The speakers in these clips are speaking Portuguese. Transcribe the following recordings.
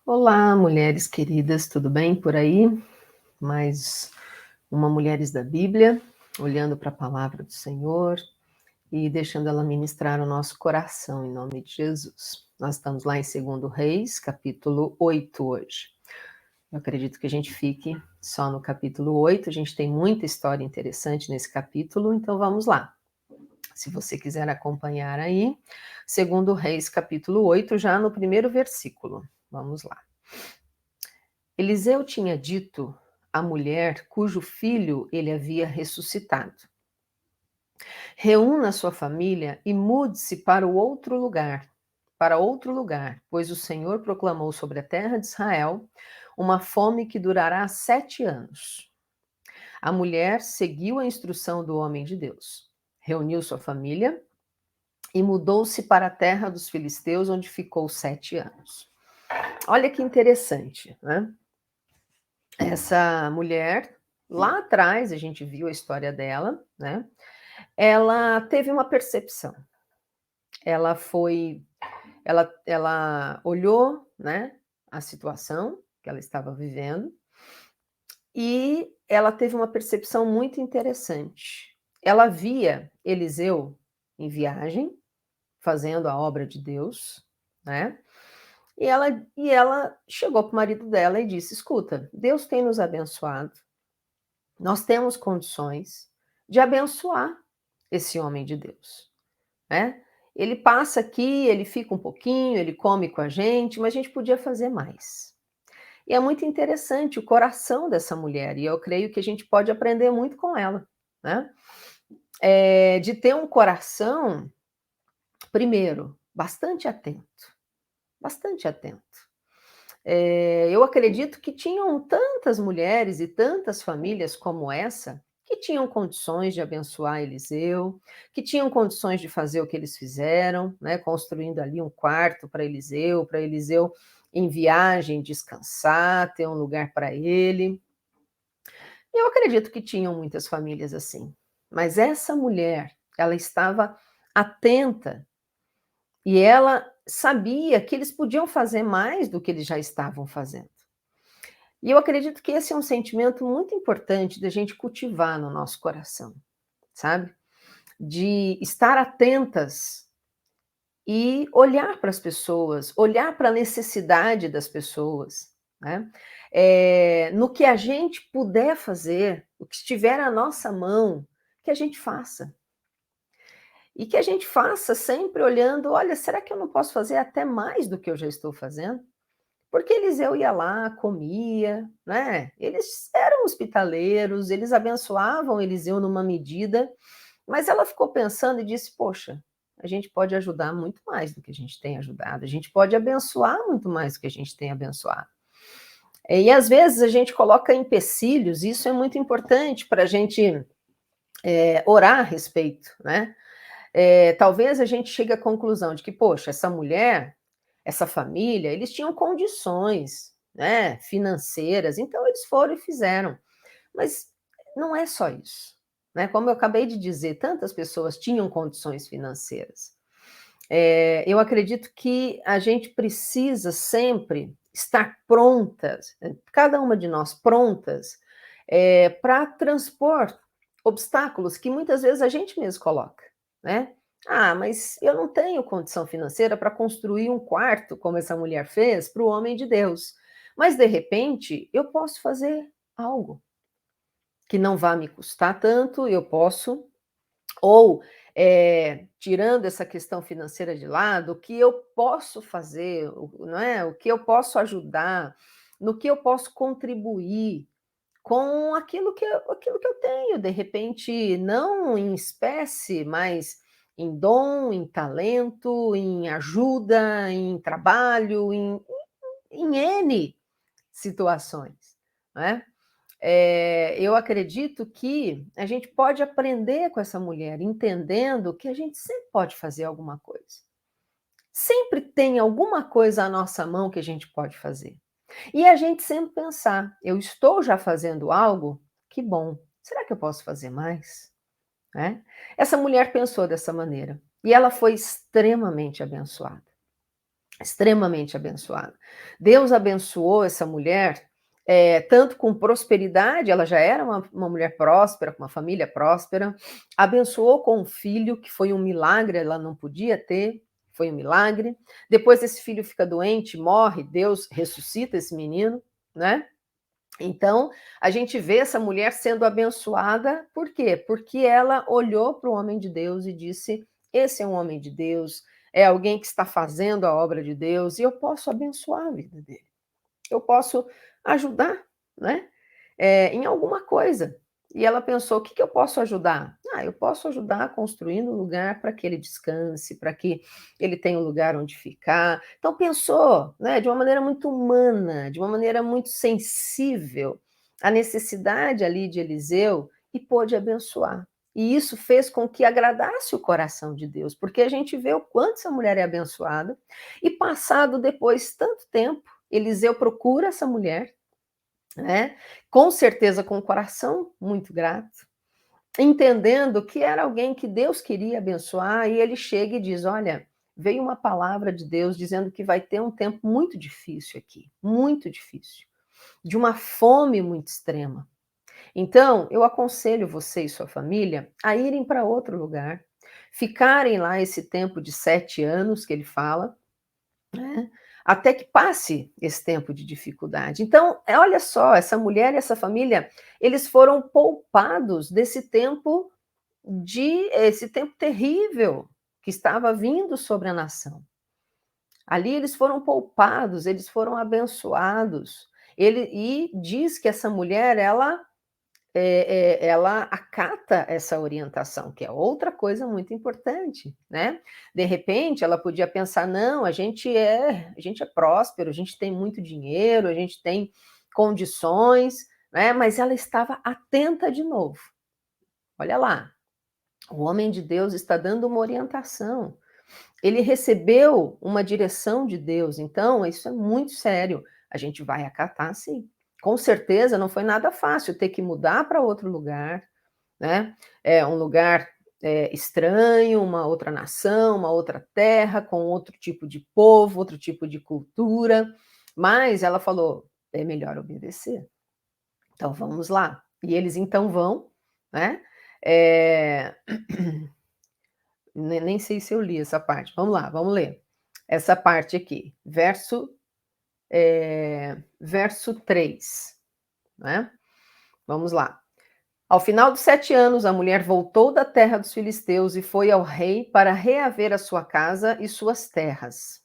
Olá, mulheres queridas, tudo bem por aí? Mais uma Mulheres da Bíblia, olhando para a palavra do Senhor e deixando ela ministrar o nosso coração, em nome de Jesus. Nós estamos lá em 2 Reis, capítulo 8 hoje. Eu acredito que a gente fique só no capítulo 8, a gente tem muita história interessante nesse capítulo, então vamos lá. Se você quiser acompanhar aí, 2 Reis, capítulo 8, já no primeiro versículo. Vamos lá. Eliseu tinha dito à mulher cujo filho ele havia ressuscitado: reúna sua família e mude-se para outro lugar, pois o Senhor proclamou sobre a terra de Israel uma fome que durará 7 anos. A mulher seguiu a instrução do homem de Deus, reuniu sua família e mudou-se para a terra dos filisteus, onde ficou 7 anos. Olha que interessante, né? Essa mulher, lá atrás, a gente viu a história dela, né? Ela teve uma percepção. Ela foi, ela olhou, né, a situação que ela estava vivendo e ela teve uma percepção muito interessante. Ela via Eliseu em viagem, fazendo a obra de Deus, né? E ela chegou para o marido dela e disse: escuta, Deus tem nos abençoado. Nós temos condições de abençoar esse homem de Deus, né? Ele passa aqui, ele fica um pouquinho, ele come com a gente, mas a gente podia fazer mais. E é muito interessante o coração dessa mulher, e eu creio que a gente pode aprender muito com ela, né? De ter um coração, primeiro, bastante atento. Eu acredito que tinham tantas mulheres e tantas famílias como essa, que tinham condições de abençoar Eliseu, que tinham condições de fazer o que eles fizeram, né, construindo ali um quarto para Eliseu em viagem descansar, ter um lugar para ele. E eu acredito que tinham muitas famílias assim. Mas essa mulher, ela estava atenta e ela sabia que eles podiam fazer mais do que eles já estavam fazendo. E eu acredito que esse é um sentimento muito importante da gente cultivar no nosso coração, sabe? De estar atentas e olhar para as pessoas, olhar para a necessidade das pessoas, né? No que a gente puder fazer, o que estiver à nossa mão, que a gente faça. E que a gente faça sempre olhando, olha, será que eu não posso fazer até mais do que eu já estou fazendo? Porque Eliseu ia lá, comia, né? Eles eram hospitaleiros, eles abençoavam Eliseu numa medida, mas ela ficou pensando e disse: poxa, a gente pode ajudar muito mais do que a gente tem ajudado, a gente pode abençoar muito mais do que a gente tem abençoado. E às vezes a gente coloca empecilhos, e isso é muito importante para a gente orar a respeito, né? Talvez a gente chegue à conclusão de que, poxa, essa mulher, essa família, eles tinham condições, né, financeiras, então eles foram e fizeram. Mas não é só isso, né? Como eu acabei de dizer, tantas pessoas tinham condições financeiras. Eu acredito que a gente precisa sempre estar prontas, cada uma de nós prontas, para transpor obstáculos que muitas vezes a gente mesmo coloca, né? Ah, mas eu não tenho condição financeira para construir um quarto, como essa mulher fez, para o homem de Deus. Mas, de repente, eu posso fazer algo que não vá me custar tanto, eu posso, ou tirando essa questão financeira de lado, o que eu posso fazer, não é? O que eu posso ajudar, no que eu posso contribuir com aquilo que eu tenho, de repente, não em espécie, mas em dom, em talento, em ajuda, em trabalho, em N situações, né? Eu acredito que a gente pode aprender com essa mulher, entendendo que a gente sempre pode fazer alguma coisa. Sempre tem alguma coisa à nossa mão que a gente pode fazer. E a gente sempre pensar: eu estou já fazendo algo? Que bom. Será que eu posso fazer mais? Né? Essa mulher pensou dessa maneira e ela foi extremamente abençoada. extremamente abençoada. Deus abençoou essa mulher, tanto com prosperidade, ela já era uma mulher próspera, com uma família próspera, abençoou com um filho, que foi um milagre, ela não podia ter, foi um milagre. Depois esse filho fica doente, morre, Deus ressuscita esse menino, né? Então, a gente vê essa mulher sendo abençoada, por quê? Porque ela olhou para o homem de Deus e disse: "Esse é um homem de Deus, é alguém que está fazendo a obra de Deus e eu posso abençoar a vida dele, eu posso ajudar, né, em alguma coisa". E ela pensou: "O que que eu posso ajudar?". "Ah, eu posso ajudar construindo um lugar para que ele descanse, para que ele tenha um lugar onde ficar". Então pensou, né, de uma maneira muito humana, de uma maneira muito sensível, a necessidade ali de Eliseu e pôde abençoar. E isso fez com que agradasse o coração de Deus, porque a gente vê o quanto essa mulher é abençoada, e passado depois tanto tempo, Eliseu procura essa mulher, né, com certeza com o coração muito grato, entendendo que era alguém que Deus queria abençoar, e ele chega e diz: "Olha, veio uma palavra de Deus dizendo que vai ter um tempo muito difícil aqui, muito difícil, de uma fome muito extrema. Então, eu aconselho você e sua família a irem para outro lugar, ficarem lá esse tempo de 7 anos que ele fala, né, até que passe esse tempo de dificuldade". Então, olha só, essa mulher e essa família, eles foram poupados desse tempo, esse tempo terrível que estava vindo sobre a nação. Ali eles foram poupados, eles foram abençoados. Ele e diz que essa mulher, ela acata essa orientação, que é outra coisa muito importante, né. De repente, ela podia pensar: "Não, a gente é próspero, a gente tem muito dinheiro, a gente tem condições", né, mas ela estava atenta de novo. Olha lá, o homem de Deus está dando uma orientação. Ele recebeu uma direção de Deus, então isso é muito sério. A gente vai acatar sim. Com certeza não foi nada fácil ter que mudar para outro lugar, né, é um lugar, estranho, uma outra nação, uma outra terra, com outro tipo de povo, outro tipo de cultura, mas ela falou: "É melhor obedecer, então vamos lá". E eles então vão, né, eh nem sei se eu li essa parte. Vamos lá, vamos ler. Essa parte aqui, verso 3, né. Vamos lá. Ao final dos 7 anos, a mulher voltou da terra dos filisteus e foi ao rei para reaver a sua casa e suas terras.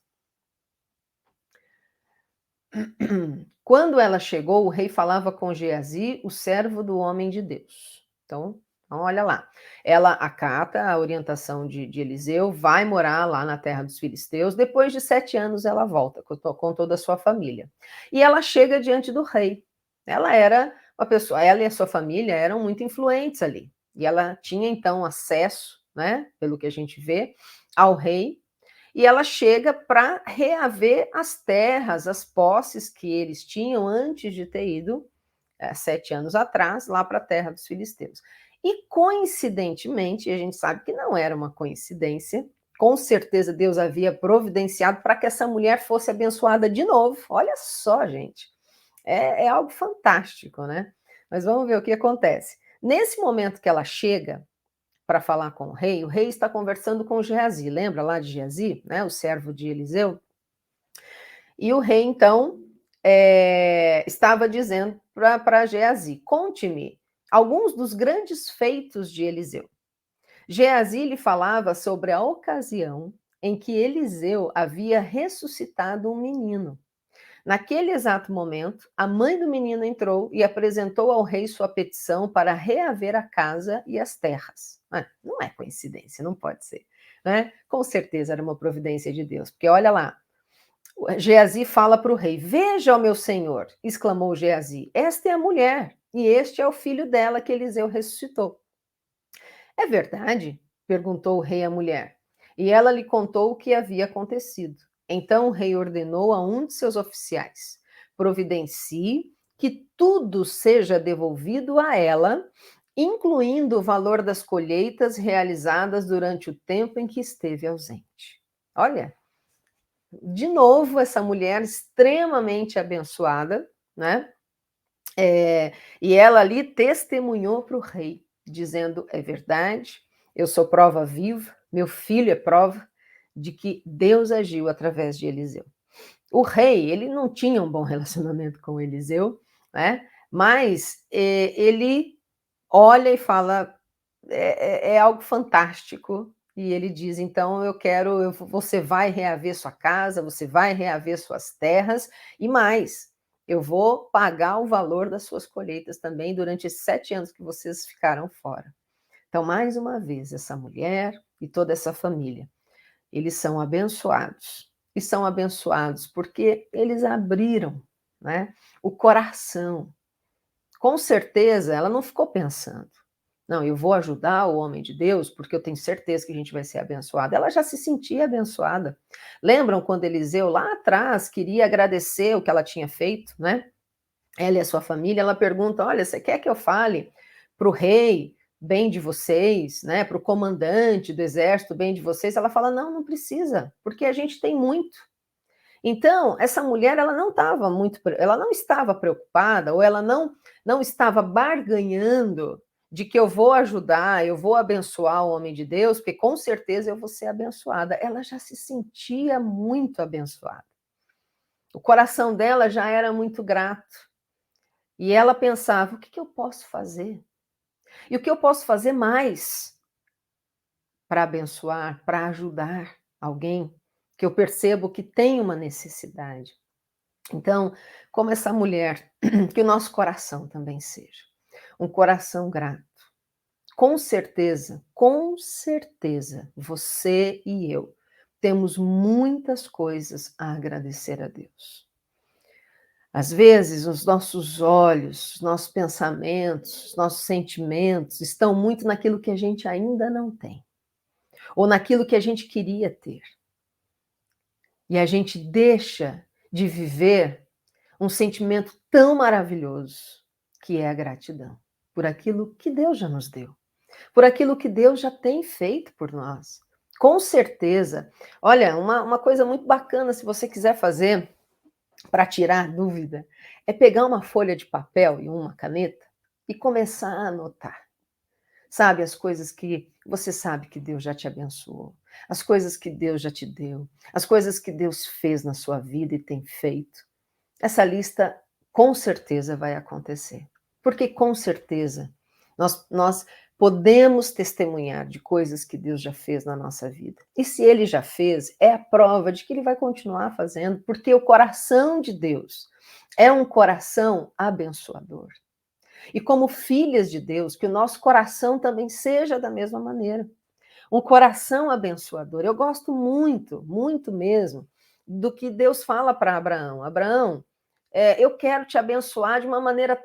Quando ela chegou, o rei falava com Geazi, o servo do homem de Deus. Então olha lá, ela acata a orientação de Eliseu, vai morar lá na terra dos filisteus, depois de 7 anos ela volta com toda a sua família. E ela chega diante do rei. Ela era uma pessoa, ela e a sua família eram muito influentes ali, e ela tinha então acesso, né, pelo que a gente vê, ao rei, e ela chega para reaver as terras, as posses que eles tinham antes de ter ido, 7 anos atrás, lá para a terra dos filisteus. E coincidentemente, e a gente sabe que não era uma coincidência, com certeza Deus havia providenciado para que essa mulher fosse abençoada de novo. Olha só, gente, é algo fantástico, né. Mas vamos ver o que acontece. Nesse momento que ela chega para falar com o rei está conversando com Geazi, lembra lá de Geazi, né, o servo de Eliseu? E o rei então, estava dizendo para Geazi: "Conte-me alguns dos grandes feitos de Eliseu". Geazi lhe falava sobre a ocasião em que Eliseu havia ressuscitado um menino. Naquele exato momento, a mãe do menino entrou e apresentou ao rei sua petição para reaver a casa e as terras. Não é coincidência, não pode ser, né? Com certeza era uma providência de Deus, porque olha lá, Geazi fala para o rei: "Veja, ó meu senhor", exclamou Geazi, "esta é a mulher, e este é o filho dela que Eliseu ressuscitou". "É verdade?", perguntou o rei à mulher. E ela lhe contou o que havia acontecido. Então o rei ordenou a um de seus oficiais: "Providencie que tudo seja devolvido a ela, incluindo o valor das colheitas realizadas durante o tempo em que esteve ausente". Olha, De novo, essa mulher extremamente abençoada, né? E ela ali testemunhou para o rei, dizendo: é verdade, eu sou prova viva, meu filho é prova de que Deus agiu através de Eliseu. O rei, ele não tinha um bom relacionamento com Eliseu, né? Mas ele olha e fala: é algo fantástico. E ele diz: então eu quero, você vai reaver sua casa, você vai reaver suas terras, e mais, eu vou pagar o valor das suas colheitas também durante esses 7 anos que vocês ficaram fora. Então, mais uma vez, essa mulher e toda essa família, eles são abençoados. E são abençoados porque eles abriram, né, o coração. Com certeza, ela não ficou pensando: não, eu vou ajudar o homem de Deus porque eu tenho certeza que a gente vai ser abençoado. Ela já se sentia abençoada. Lembram quando Eliseu lá atrás queria agradecer o que ela tinha feito, né? Ela e a sua família, ela pergunta: olha, você quer que eu fale para o rei bem de vocês, né? Para o comandante do exército bem de vocês? Ela fala: não, não precisa, porque a gente tem muito. Então, essa mulher, ela não estava preocupada, ou ela não estava barganhando de que eu vou ajudar, eu vou abençoar o homem de Deus, porque com certeza eu vou ser abençoada. Ela já se sentia muito abençoada. O coração dela já era muito grato. E ela pensava: o que eu posso fazer? E o que eu posso fazer mais para abençoar, para ajudar alguém que eu percebo que tem uma necessidade? Então, como essa mulher, que o nosso coração também seja um coração grato. Com certeza, você e eu temos muitas coisas a agradecer a Deus. Às vezes, os nossos olhos, os nossos pensamentos, os nossos sentimentos estão muito naquilo que a gente ainda não tem, ou naquilo que a gente queria ter. E a gente deixa de viver um sentimento tão maravilhoso, que é a gratidão, por aquilo que Deus já nos deu, por aquilo que Deus já tem feito por nós. Com certeza. Olha, uma coisa muito bacana, se você quiser fazer, para tirar dúvida, é pegar uma folha de papel e uma caneta e começar a anotar. Sabe, as coisas que você sabe que Deus já te abençoou, as coisas que Deus já te deu, as coisas que Deus fez na sua vida e tem feito. Essa lista com certeza vai acontecer, porque com certeza nós podemos testemunhar de coisas que Deus já fez na nossa vida. E se Ele já fez, é a prova de que Ele vai continuar fazendo, porque o coração de Deus é um coração abençoador. E como filhas de Deus, que o nosso coração também seja da mesma maneira. Um coração abençoador. Eu gosto muito, muito mesmo, do que Deus fala para Abraão. Abraão, eu quero te abençoar de uma maneira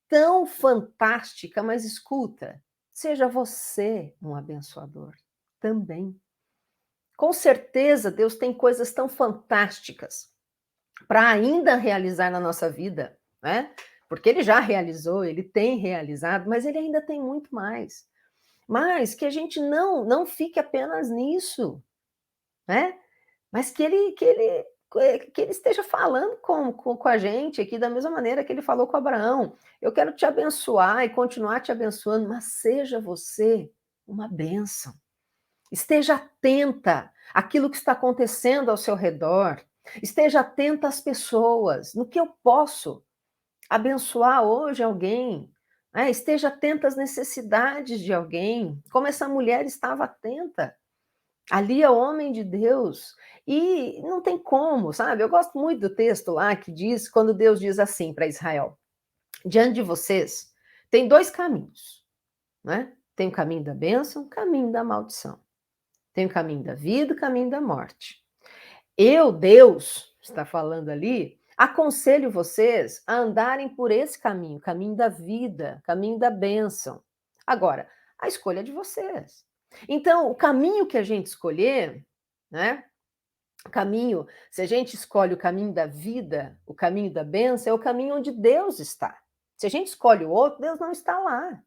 tão fantástica, mas escuta, seja você um abençoador também. Com certeza, Deus tem coisas tão fantásticas para ainda realizar na nossa vida, né? Porque Ele já realizou, Ele tem realizado, mas Ele ainda tem muito mais. Mas que a gente não fique apenas nisso, né? Mas que ele esteja falando com a gente aqui da mesma maneira que ele falou com Abraão. Eu quero te abençoar e continuar te abençoando, mas seja você uma bênção. Esteja atenta àquilo que está acontecendo ao seu redor. Esteja atenta às pessoas, no que eu posso abençoar hoje alguém. Esteja atenta às necessidades de alguém, como essa mulher estava atenta. Ali é o homem de Deus. E não tem como, sabe? Eu gosto muito do texto lá que diz, quando Deus diz assim para Israel: diante de vocês tem dois caminhos, né? Tem o caminho da bênção, o caminho da maldição. Tem o caminho da vida, o caminho da morte. Eu, Deus, está falando ali, aconselho vocês a andarem por esse caminho, caminho da vida, caminho da bênção. Agora, a escolha é de vocês. Então, o caminho que a gente escolher, né? O caminho, se a gente escolhe o caminho da vida, o caminho da bênção, é o caminho onde Deus está. Se a gente escolhe o outro, Deus não está lá.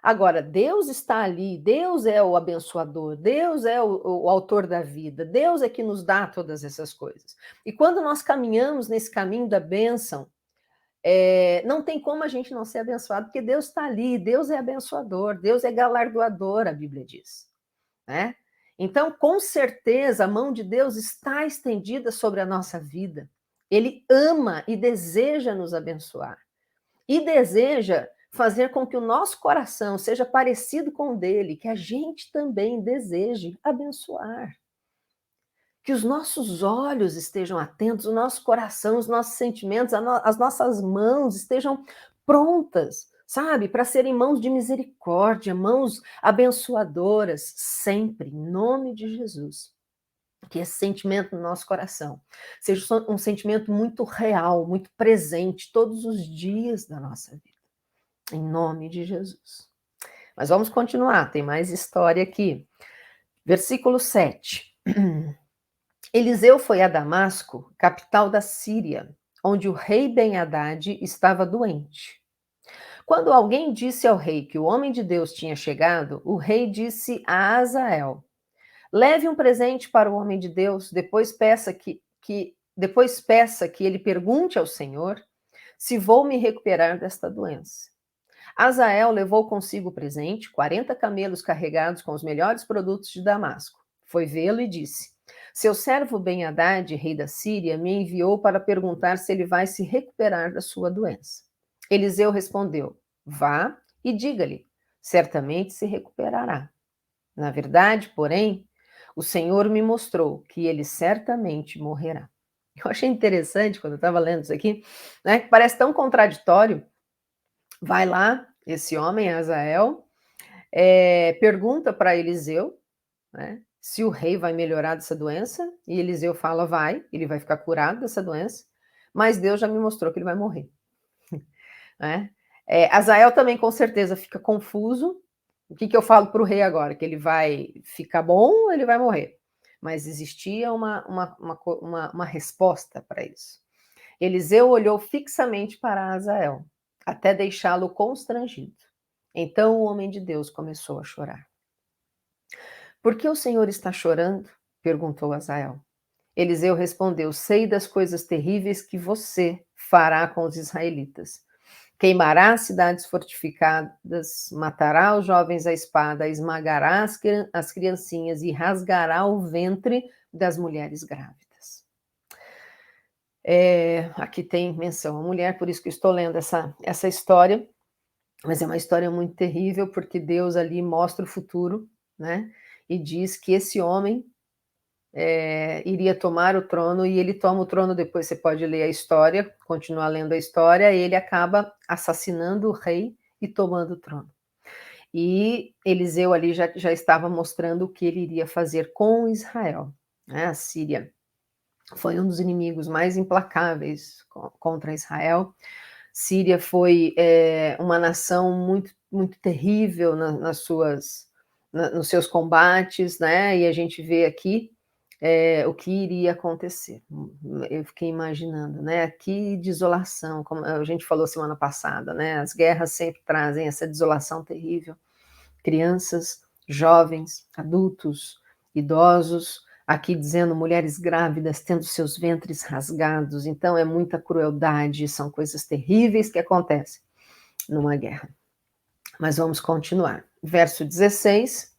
Agora, Deus está ali, Deus é o abençoador, Deus é o autor da vida, Deus é que nos dá todas essas coisas. E quando nós caminhamos nesse caminho da bênção, não tem como a gente não ser abençoado, porque Deus está ali, Deus é abençoador, Deus é galardoador, a Bíblia diz, né? Então, com certeza, a mão de Deus está estendida sobre a nossa vida. Ele ama e deseja nos abençoar. E deseja fazer com que o nosso coração seja parecido com o dele, que a gente também deseje abençoar. Que os nossos olhos estejam atentos, o nosso coração, os nossos sentimentos, as nossas mãos estejam prontas, sabe, para serem mãos de misericórdia, mãos abençoadoras, sempre, em nome de Jesus. Que esse sentimento no nosso coração seja um sentimento muito real, muito presente todos os dias da nossa vida, em nome de Jesus. Mas vamos continuar, tem mais história aqui. Versículo 7. Eliseu foi a Damasco, capital da Síria, onde o rei Ben-Hadad estava doente. Quando alguém disse ao rei que o homem de Deus tinha chegado, o rei disse a Azael: leve um presente para o homem de Deus, depois peça que ele pergunte ao Senhor se vou me recuperar desta doença. Azael levou consigo o presente, 40 camelos carregados com os melhores produtos de Damasco. Foi vê-lo e disse: seu servo Ben-Hadad, rei da Síria, me enviou para perguntar se ele vai se recuperar da sua doença. Eliseu respondeu: vá e diga-lhe, certamente se recuperará. Na verdade, porém, o Senhor me mostrou que ele certamente morrerá. Eu achei interessante quando eu estava lendo isso aqui, né? Que parece tão contraditório. Vai lá, esse homem, Azael, pergunta para Eliseu, né, se o rei vai melhorar dessa doença, e Eliseu fala, vai, ele vai ficar curado dessa doença, mas Deus já me mostrou que ele vai morrer. Né? Azael também, com certeza, fica confuso. O que eu falo para o rei agora? Que ele vai ficar bom ou ele vai morrer? Mas existia uma resposta para isso. Eliseu olhou fixamente para Azael, até deixá-lo constrangido. Então o homem de Deus começou a chorar. Por que o Senhor está chorando? Perguntou Azael. Eliseu respondeu: sei das coisas terríveis que você fará com os israelitas. Queimará as cidades fortificadas, matará os jovens à espada, esmagará as criancinhas e rasgará o ventre das mulheres grávidas. Aqui tem menção à mulher, por isso que estou lendo essa história, mas é uma história muito terrível, porque Deus ali mostra o futuro, né? E diz que esse homem iria tomar o trono, e ele toma o trono. Depois você pode ler a história, continuar lendo a história, e ele acaba assassinando o rei e tomando o trono. E Eliseu ali já estava mostrando o que ele iria fazer com Israel, né? A Síria foi um dos inimigos mais implacáveis contra Israel. Síria foi uma nação muito, muito terrível nos seus combates, né? E a gente vê aqui o que iria acontecer. Eu fiquei imaginando, né? Que desolação, como a gente falou semana passada, né? As guerras sempre trazem essa desolação terrível. Crianças, jovens, adultos, idosos, aqui dizendo mulheres grávidas tendo seus ventres rasgados. Então é muita crueldade, são coisas terríveis que acontecem numa guerra. Mas vamos continuar. Verso 16.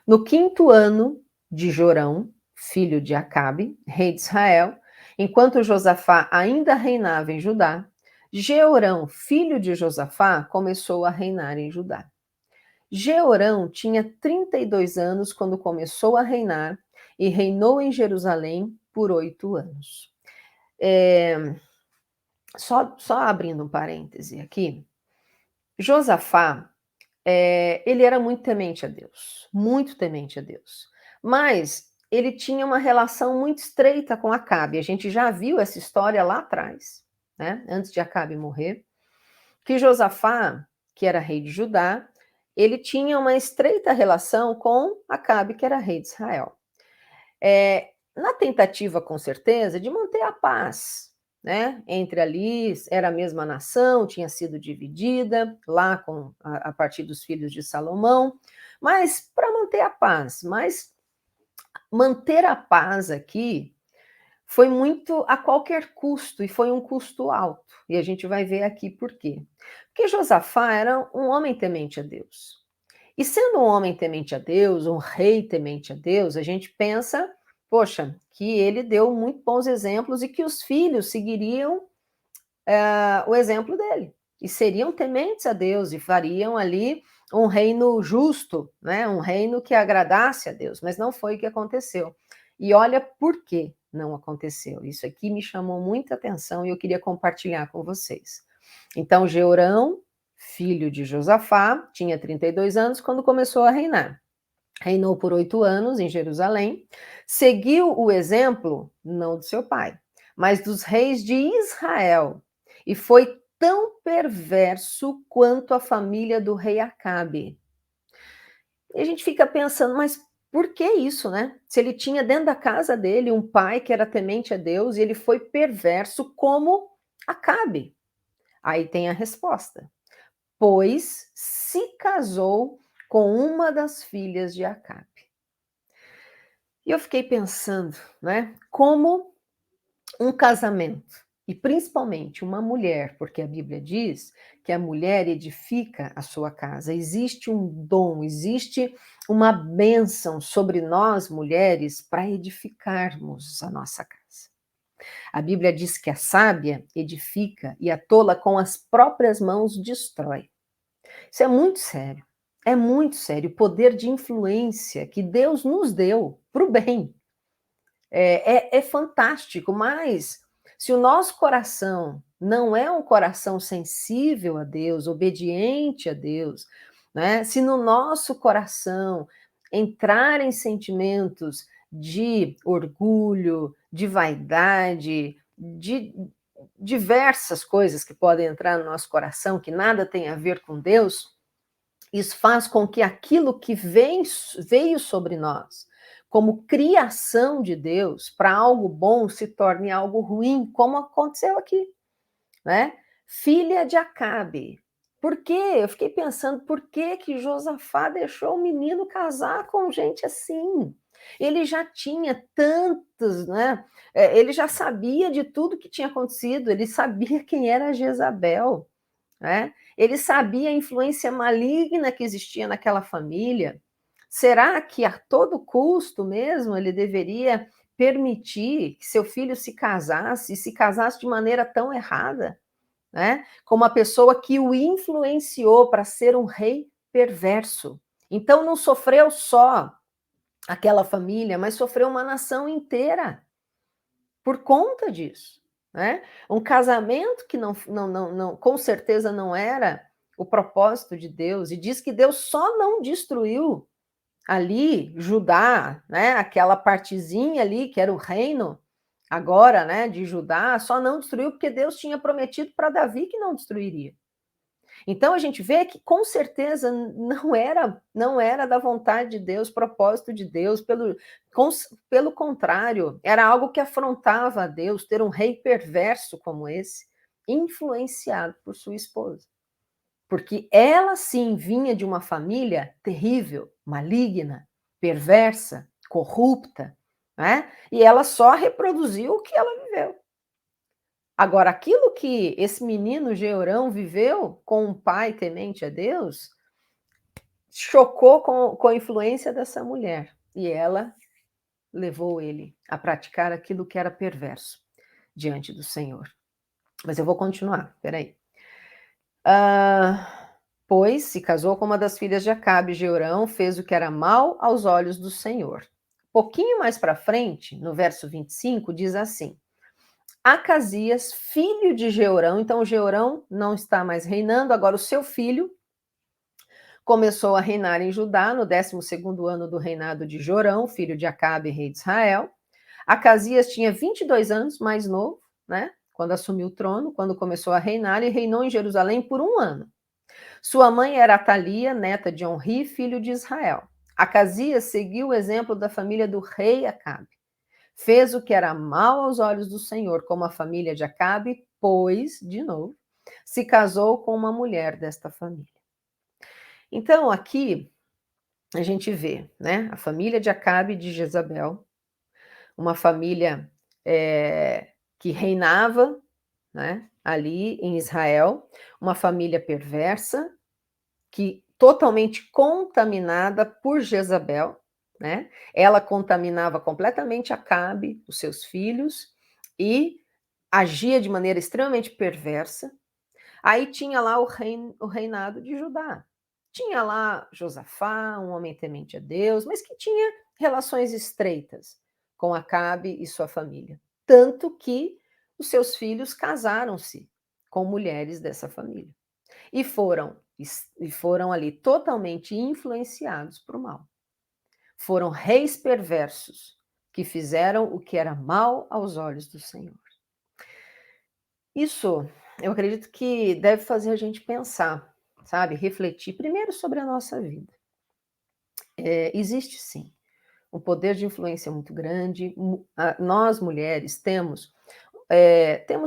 No 5º ano de Jorão, filho de Acabe, rei de Israel, enquanto Josafá ainda reinava em Judá, Jeorão, filho de Josafá, começou a reinar em Judá. Jeorão tinha 32 anos quando começou a reinar e reinou em Jerusalém por 8 anos. Só abrindo um parêntese aqui, Josafá, ele era muito temente a Deus, muito temente a Deus, mas ele tinha uma relação muito estreita com Acabe. A gente já viu essa história lá atrás, né? Antes de Acabe morrer, que Josafá, que era rei de Judá, ele tinha uma estreita relação com Acabe, que era rei de Israel. Na tentativa, com certeza, de manter a paz, né, entre ali, era a mesma nação, tinha sido dividida, lá com a partir dos filhos de Salomão, mas para manter a paz. Mas manter a paz aqui foi muito a qualquer custo, e foi um custo alto, e a gente vai ver aqui por quê. Porque Josafá era um homem temente a Deus. E sendo um homem temente a Deus, um rei temente a Deus, a gente pensa, poxa, que ele deu muito bons exemplos e que os filhos seguiriam o exemplo dele. E seriam tementes a Deus e fariam ali um reino justo, né? Um reino que agradasse a Deus, mas não foi o que aconteceu. E olha por que não aconteceu. Isso aqui me chamou muita atenção e eu queria compartilhar com vocês. Então, Jeorão, filho de Josafá, tinha 32 anos quando começou a reinar. Reinou por 8 anos em Jerusalém, seguiu o exemplo, não do seu pai, mas dos reis de Israel, e foi tão perverso quanto a família do rei Acabe. E a gente fica pensando, mas por que isso, né? Se ele tinha dentro da casa dele um pai que era temente a Deus e ele foi perverso como Acabe. Aí tem a resposta. Pois se casou com uma das filhas de Acabe. E eu fiquei pensando, né, como um casamento, e principalmente uma mulher, porque a Bíblia diz que a mulher edifica a sua casa. Existe um dom, existe uma bênção sobre nós mulheres para edificarmos a nossa casa. A Bíblia diz que a sábia edifica e a tola com as próprias mãos destrói. Isso é muito sério. É muito sério o poder de influência que Deus nos deu para o bem. É fantástico, mas se o nosso coração não é um coração sensível a Deus, obediente a Deus, né? Se no nosso coração entrarem sentimentos de orgulho, de vaidade, de diversas coisas que podem entrar no nosso coração que nada tem a ver com Deus, isso faz com que aquilo que veio sobre nós como criação de Deus para algo bom se torne algo ruim, como aconteceu aqui, né? Filha de Acabe. Por quê? Eu fiquei pensando, por que que Josafá deixou o menino casar com gente assim? Ele já tinha tantos, né? Ele já sabia de tudo que tinha acontecido, ele sabia quem era Jezabel, né? Ele sabia a influência maligna que existia naquela família. Será que a todo custo mesmo ele deveria permitir que seu filho se casasse, e se casasse de maneira tão errada, né? Com uma pessoa que o influenciou para ser um rei perverso. Então não sofreu só aquela família, mas sofreu uma nação inteira por conta disso, né? Um casamento que não, com certeza não era o propósito de Deus, e diz que Deus só não destruiu ali Judá, né? Aquela partezinha ali que era o reino agora, né, de Judá, só não destruiu porque Deus tinha prometido para Davi que não destruiria. Então a gente vê que com certeza não era da vontade de Deus, propósito de Deus, pelo contrário, era algo que afrontava a Deus ter um rei perverso como esse, influenciado por sua esposa. Porque ela sim vinha de uma família terrível, maligna, perversa, corrupta, né? E ela só reproduziu o que ela viveu. Agora, aquilo que esse menino Jeorão viveu com um pai temente a Deus, chocou com a influência dessa mulher. E ela levou ele a praticar aquilo que era perverso diante do Senhor. Mas eu vou continuar, peraí. Pois se casou com uma das filhas de Acabe, Jeorão fez o que era mal aos olhos do Senhor. Pouquinho mais para frente, no verso 25, diz assim: Acasias, filho de Jeorão, então Jeorão não está mais reinando, agora o seu filho começou a reinar em Judá no 12º ano do reinado de Jorão, filho de Acabe, rei de Israel. Acasias tinha 22 anos, mais novo, né? Quando assumiu o trono, quando começou a reinar, e reinou em Jerusalém por 1 ano. Sua mãe era Atalia, neta de Onri, filho de Israel. Acasias seguiu o exemplo da família do rei Acabe. fez o que era mal aos olhos do Senhor, como a família de Acabe, pois, de novo, se casou com uma mulher desta família. Então, aqui a gente vê, né, a família de Acabe e de Jezabel, uma família que reinava, né, ali em Israel, uma família perversa, que totalmente contaminada por Jezabel, né? Ela contaminava completamente Acabe, os seus filhos, e agia de maneira extremamente perversa. Aí tinha lá o reinado de Judá. Tinha lá Josafá, um homem temente a Deus, mas que tinha relações estreitas com Acabe e sua família. Tanto que os seus filhos casaram-se com mulheres dessa família. E foram ali totalmente influenciados para o mal. Foram reis perversos que fizeram o que era mal aos olhos do Senhor. Isso, eu acredito que deve fazer a gente pensar, sabe, refletir primeiro sobre a nossa vida. Existe sim um poder de influência muito grande. Nós mulheres temos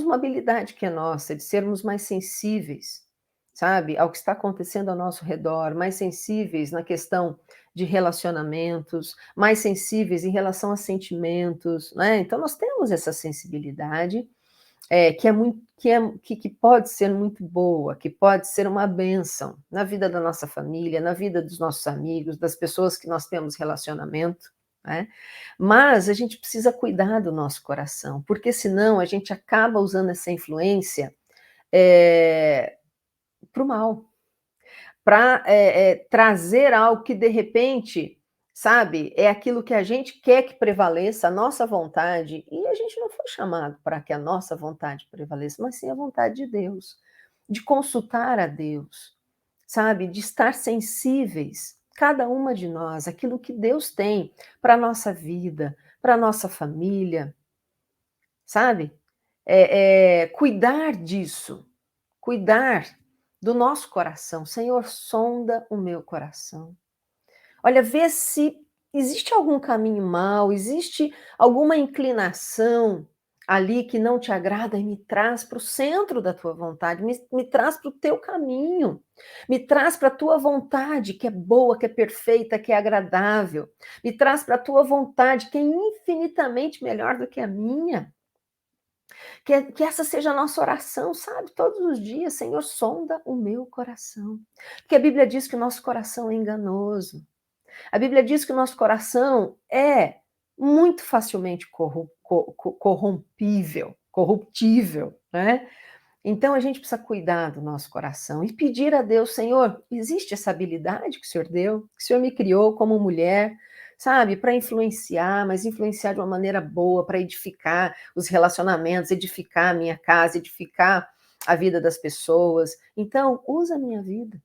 uma habilidade que é nossa, de sermos mais sensíveis, sabe, ao que está acontecendo ao nosso redor, mais sensíveis na questão de relacionamentos, mais sensíveis em relação a sentimentos, né? Então nós temos essa sensibilidade, que é muito, que pode ser muito boa, que pode ser uma bênção na vida da nossa família, na vida dos nossos amigos, das pessoas que nós temos relacionamento, né? Mas a gente precisa cuidar do nosso coração, porque senão a gente acaba usando essa influência para o mal, para trazer algo que de repente, sabe, é aquilo que a gente quer que prevaleça, a nossa vontade, e a gente não foi chamado para que a nossa vontade prevaleça, mas sim a vontade de Deus, de consultar a Deus, sabe, de estar sensíveis, cada uma de nós, aquilo que Deus tem para a nossa vida, para a nossa família, sabe? Cuidar disso, cuidar do nosso coração. Senhor, sonda o meu coração. Olha, vê se existe algum caminho mau, existe alguma inclinação ali que não te agrada e me traz para o centro da tua vontade, me traz para o teu caminho, me traz para a tua vontade, que é boa, que é perfeita, que é agradável, me traz para a tua vontade, que é infinitamente melhor do que a minha. Que essa seja a nossa oração, sabe? Todos os dias, Senhor, sonda o meu coração. Porque a Bíblia diz que o nosso coração é enganoso. A Bíblia diz que o nosso coração é muito facilmente corruptível, né? Então a gente precisa cuidar do nosso coração e pedir a Deus, Senhor, existe essa habilidade que o Senhor deu, que o Senhor me criou como mulher, sabe, para influenciar, mas influenciar de uma maneira boa, para edificar os relacionamentos, edificar a minha casa, edificar a vida das pessoas. Então, usa a minha vida,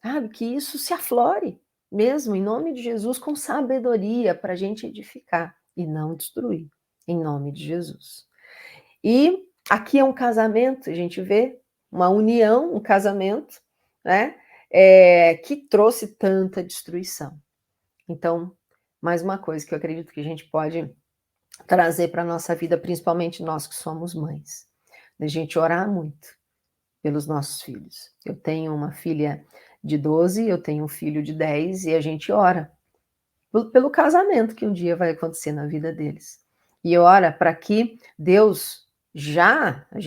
sabe, que isso se aflore mesmo, em nome de Jesus, com sabedoria, para a gente edificar e não destruir, em nome de Jesus. E aqui é um casamento, a gente vê uma união, um casamento, né, que trouxe tanta destruição. Então, mais uma coisa que eu acredito que a gente pode trazer para a nossa vida, principalmente nós que somos mães, da gente orar muito pelos nossos filhos. Eu tenho uma filha de 12, eu tenho um filho de 10 e a gente ora pelo casamento que um dia vai acontecer na vida deles. E ora para que Deus a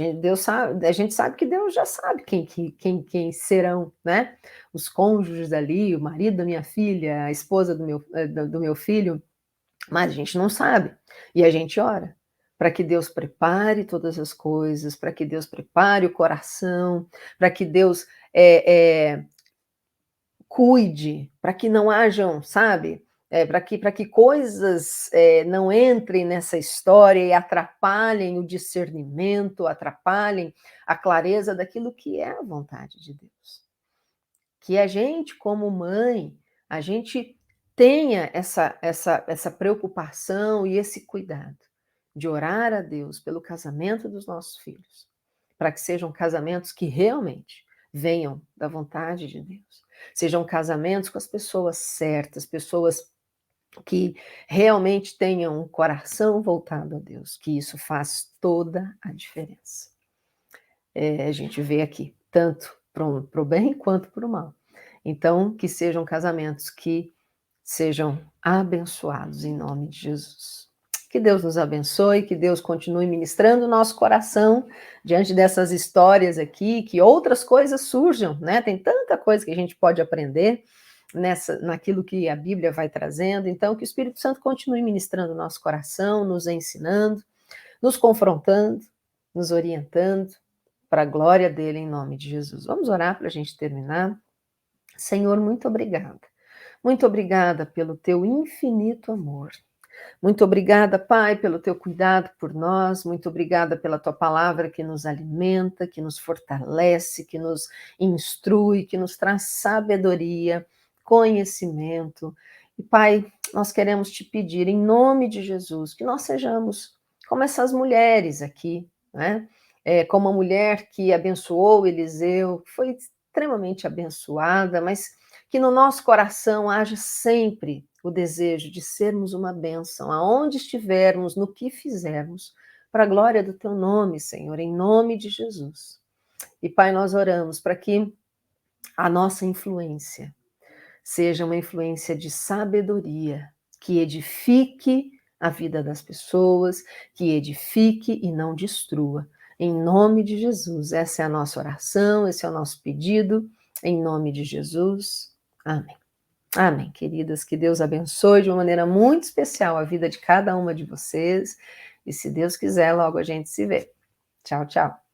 gente sabe que Deus já sabe quem serão, né? Os cônjuges ali, o marido da minha filha, a esposa do meu filho, mas a gente não sabe. E a gente ora para que Deus prepare todas as coisas, para que Deus prepare o coração, para que Deus cuide, para que não hajam, sabe, para que coisas, não entrem nessa história e atrapalhem o discernimento, atrapalhem a clareza daquilo que é a vontade de Deus. Que a gente, como mãe, a gente tenha essa preocupação e esse cuidado de orar a Deus pelo casamento dos nossos filhos, para que sejam casamentos que realmente venham da vontade de Deus. Sejam casamentos com as pessoas certas, pessoas que realmente tenham um coração voltado a Deus, que isso faz toda a diferença. A gente vê aqui, tanto para o bem quanto para o mal. Então, que sejam casamentos que sejam abençoados em nome de Jesus. Que Deus nos abençoe, que Deus continue ministrando o nosso coração diante dessas histórias aqui, que outras coisas surjam, né? Tem tanta coisa que a gente pode aprender naquilo que a Bíblia vai trazendo. Então, que o Espírito Santo continue ministrando o nosso coração, nos ensinando, nos confrontando, nos orientando, para a glória dele, em nome de Jesus. Vamos orar para a gente terminar. Senhor, muito obrigada. Muito obrigada pelo teu infinito amor. Muito obrigada, Pai, pelo teu cuidado por nós. Muito obrigada pela tua palavra que nos alimenta, que nos fortalece, que nos instrui, que nos traz sabedoria, conhecimento. E, Pai, nós queremos te pedir, em nome de Jesus, que nós sejamos como essas mulheres aqui, né? Como a mulher que abençoou Eliseu, que foi extremamente abençoada, mas que no nosso coração haja sempre o desejo de sermos uma bênção, aonde estivermos, no que fizermos, para a glória do teu nome, Senhor, em nome de Jesus. E, Pai, nós oramos para que a nossa influência seja uma influência de sabedoria, que edifique a vida das pessoas, que edifique e não destrua. Em nome de Jesus, essa é a nossa oração, esse é o nosso pedido, em nome de Jesus. Amém. Amém, queridas, que Deus abençoe de uma maneira muito especial a vida de cada uma de vocês, e se Deus quiser, logo a gente se vê. Tchau, tchau.